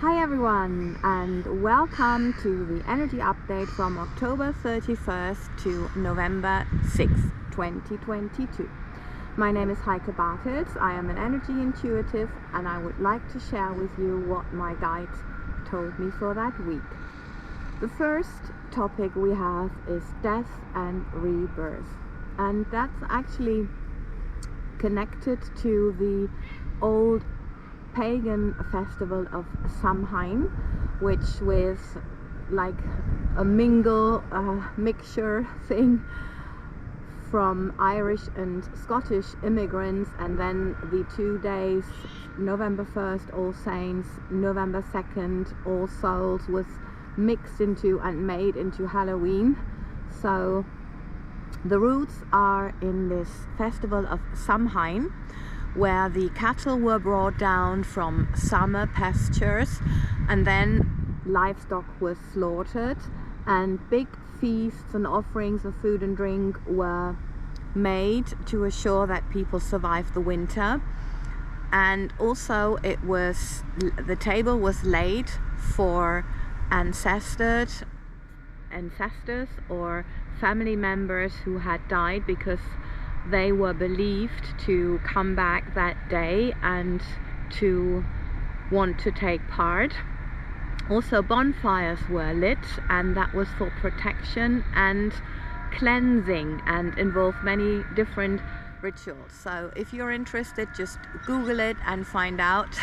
Hi everyone, and welcome to the energy update from October 31st to November 6th, 2022. My name is Heike. I am an energy intuitive, and I would like to share with you what my guide told me for that week. The first topic we have is death and rebirth, and that's actually connected to the old pagan festival of Samhain, which was like a mixture thing from Irish and Scottish immigrants, and then the 2 days, November 1st All Saints, November 2nd All Souls, was mixed into and made into Halloween. So the roots are in this festival of Samhain, where the cattle were brought down from summer pastures, and then livestock was slaughtered, and big feasts and offerings of food and drink were made to assure that people survived the winter. And also the table was laid for ancestors or family members who had died, because they were believed to come back that day and to want to take part. Also, bonfires were lit, and that was for protection and cleansing, and involved many different rituals. So if you're interested, just Google it and find out.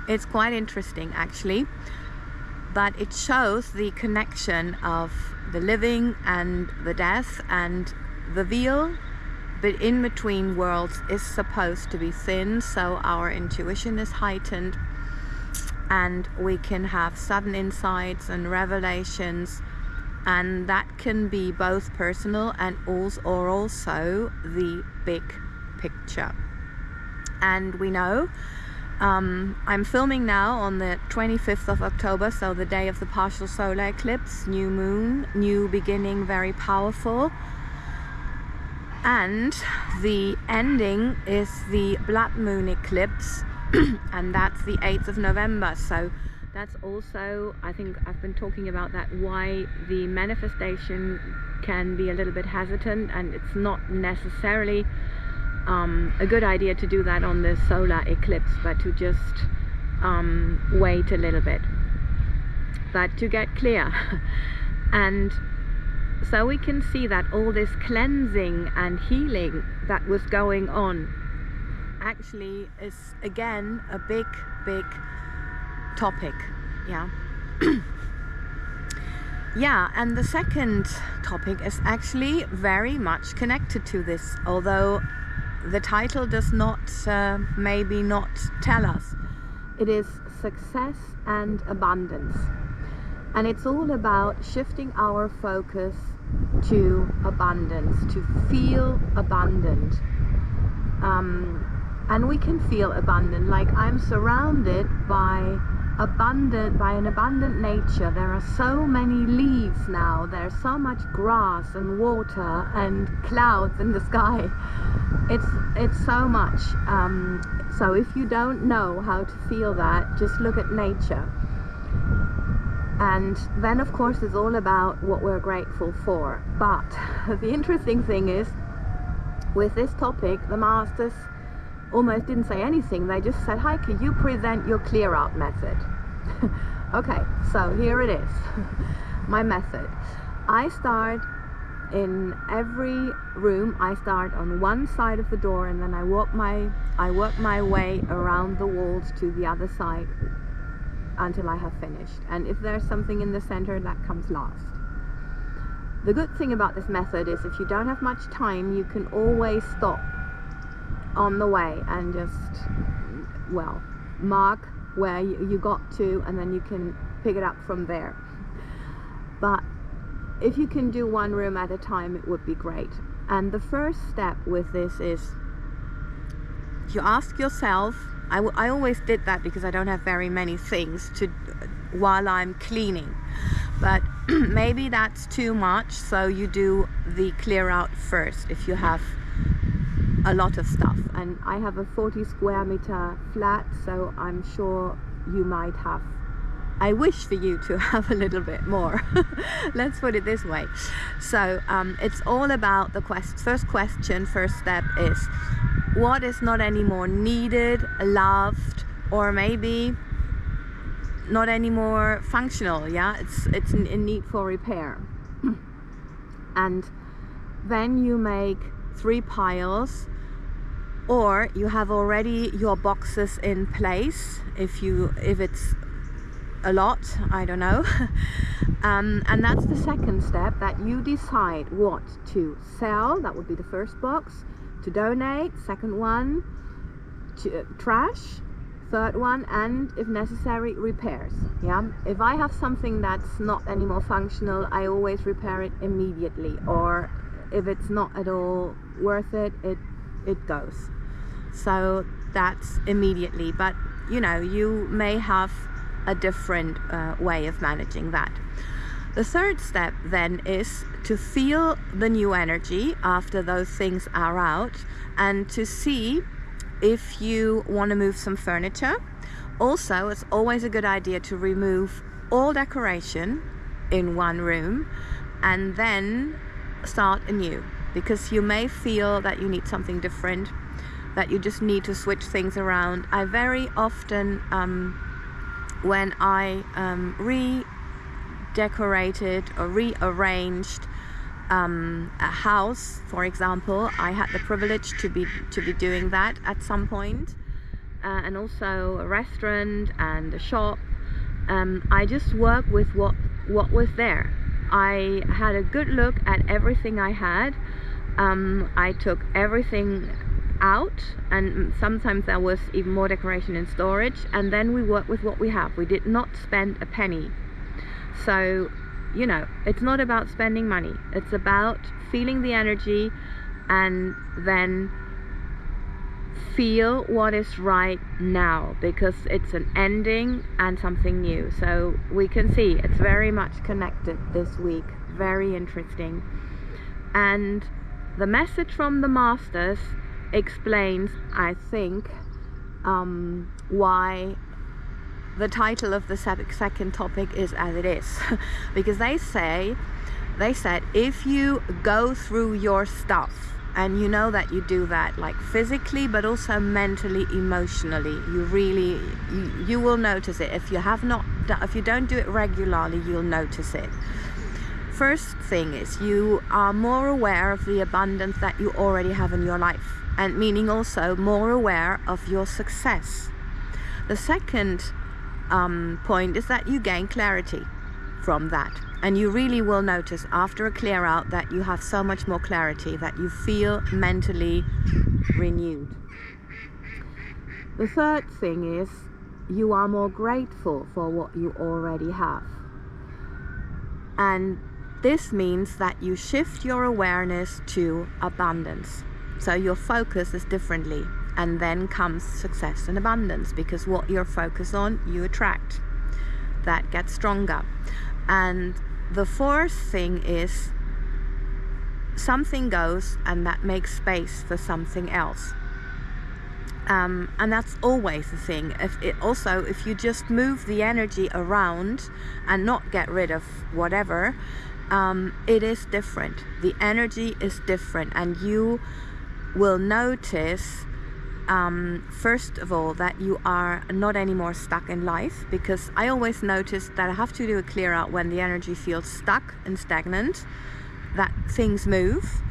It's quite interesting actually, but it shows the connection of the living and the death, and the veil but in between worlds is supposed to be thin, so our intuition is heightened, and we can have sudden insights and revelations, and that can be both personal and also the big picture. And we know, I'm filming now on the 25th of October, so the day of the partial solar eclipse, new moon, new beginning, very powerful. And the ending is the blood moon eclipse, and that's the 8th of November. So that's also, I think I've been talking about that, why the manifestation can be a little bit hesitant, and it's not necessarily a good idea to do that on the solar eclipse, but to just wait a little bit, but to get clear. And so we can see that all this cleansing and healing that was going on actually is again a big topic. Yeah. Yeah, and the second topic is actually very much connected to this, although the title does not maybe not tell us. It is success and abundance. And it's all about shifting our focus to abundance, to feel abundant. And we can feel abundant. Like, I'm surrounded by an abundant nature. There are so many leaves now. There's so much grass and water and clouds in the sky. It's so much. So if you don't know how to feel that, just look at nature. And then of course it's all about what we're grateful for. But the interesting thing is, with this topic, the masters almost didn't say anything. They just said, Heike, you present your clear out method. Okay, so here it is. My method. I start in every room. I start on one side of the door, and then I work my way around the walls to the other side until I have finished. And if there's something in the center, that comes last. The good thing about this method is, if you don't have much time, you can always stop on the way and just, well, mark where you got to, and then you can pick it up from there. But if you can do one room at a time, it would be great. And the first step with this is, you ask yourself, I always did that because I don't have very many things to while I'm cleaning, but maybe that's too much, so you do the clear out first if you have a lot of stuff. And I have a 40 square meter flat, so I'm sure you might have. I wish for you to have a little bit more. Let's put it this way. So it's all about the first step is, what is not anymore needed, loved, or maybe not anymore functional? Yeah, it's in need for repair. And then you make 3 piles, or you have already your boxes in place if it's a lot, I don't know. And that's the second step, that you decide what to sell. That would be the first box. To donate, second one. To trash, third one. And if necessary, repairs. Yeah, if I have something that's not anymore functional, I always repair it immediately, or if it's not at all worth it, it goes. So that's immediately. But you know, you may have a different way of managing that. The third step then is to feel the new energy after those things are out, and to see if you want to move some furniture. Also, it's always a good idea to remove all decoration in one room and then start anew, because you may feel that you need something different, that you just need to switch things around. I very often when I redecorated or rearranged a house, for example, I had the privilege to be doing that at some point, and also a restaurant and a shop. I just worked with what was there. I had a good look at everything I had. I took everything out, and sometimes there was even more decoration in storage, and then we worked with what we have. We did not spend a penny. So, you know, it's not about spending money, it's about feeling the energy and then feel what is right now, because it's an ending and something new. So we can see it's very much connected this week. Very interesting. And the message from the masters explains, I think, why the title of the second topic is as it is. Because they said if you go through your stuff, and you know that you do that, like physically but also mentally, emotionally, you will notice it. If you don't do it regularly, you'll notice it. First thing is, you are more aware of the abundance that you already have in your life, and meaning also more aware of your success. The second point is that you gain clarity from that, and you really will notice after a clear out that you have so much more clarity, that you feel mentally renewed. The third thing is, you are more grateful for what you already have, and this means that you shift your awareness to abundance. So your focus is differently, and then comes success and abundance, because what you're focused on, you attract. That gets stronger. And the fourth thing is, something goes and that makes space for something else. And that's always the thing. If you just move the energy around and not get rid of whatever, it is different. The energy is different, and you will notice, first of all, that you are not anymore stuck in life, because I always notice that I have to do a clear out when the energy feels stuck and stagnant, that things move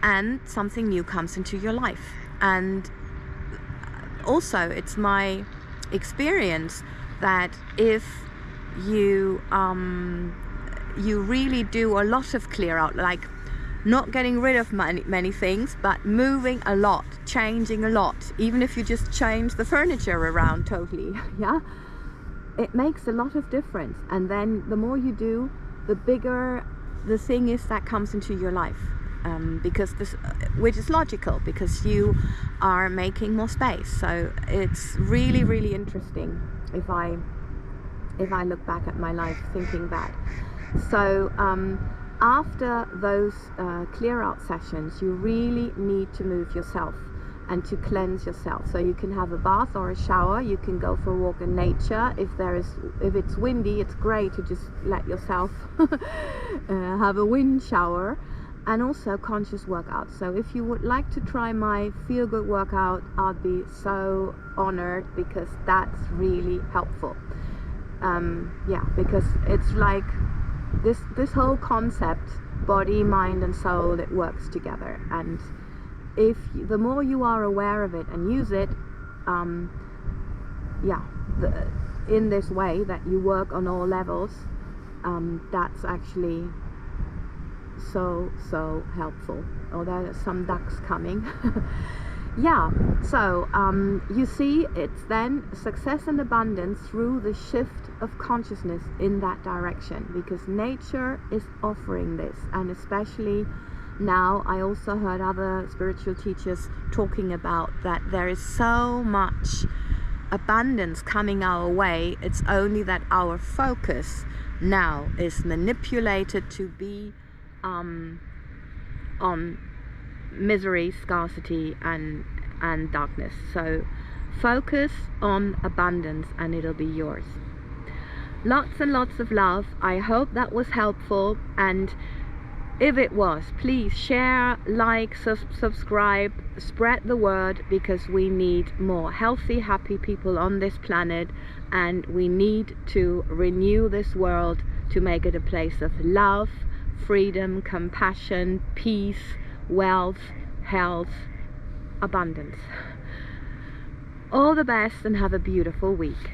and something new comes into your life. And also, it's my experience that if you really do a lot of clear out, like not getting rid of many things, but moving a lot, changing a lot, even if you just change the furniture around totally, yeah, it makes a lot of difference. And then the more you do, the bigger the thing is that comes into your life, because which is logical, because you are making more space. So it's really, really interesting if I look back at my life thinking that. So after those clear out sessions, you really need to move yourself, and to cleanse yourself. So you can have a bath or a shower, you can go for a walk in nature. If it's windy, it's great to just let yourself have a wind shower. And also conscious workout. So if you would like to try my feel good workout, I'd be so honored, because that's really helpful. Yeah, because it's like this whole concept, body, mind and soul, it works together. And if the more you are aware of it and use it, yeah, in this way that you work on all levels, that's actually so helpful. Oh, there are some ducks coming. Yeah, so you see, it's then success and abundance through the shift of consciousness in that direction, because nature is offering this. And especially now, I also heard other spiritual teachers talking about that there is so much abundance coming our way. It's only that our focus now is manipulated to be on misery, scarcity and darkness. So focus on abundance and it'll be yours. Lots and lots of love. I hope that was helpful, and if it was, please share, like, subscribe, spread the word, because we need more healthy, happy people on this planet, and we need to renew this world to make it a place of love, freedom, compassion, peace, wealth, health, abundance. All the best and have a beautiful week.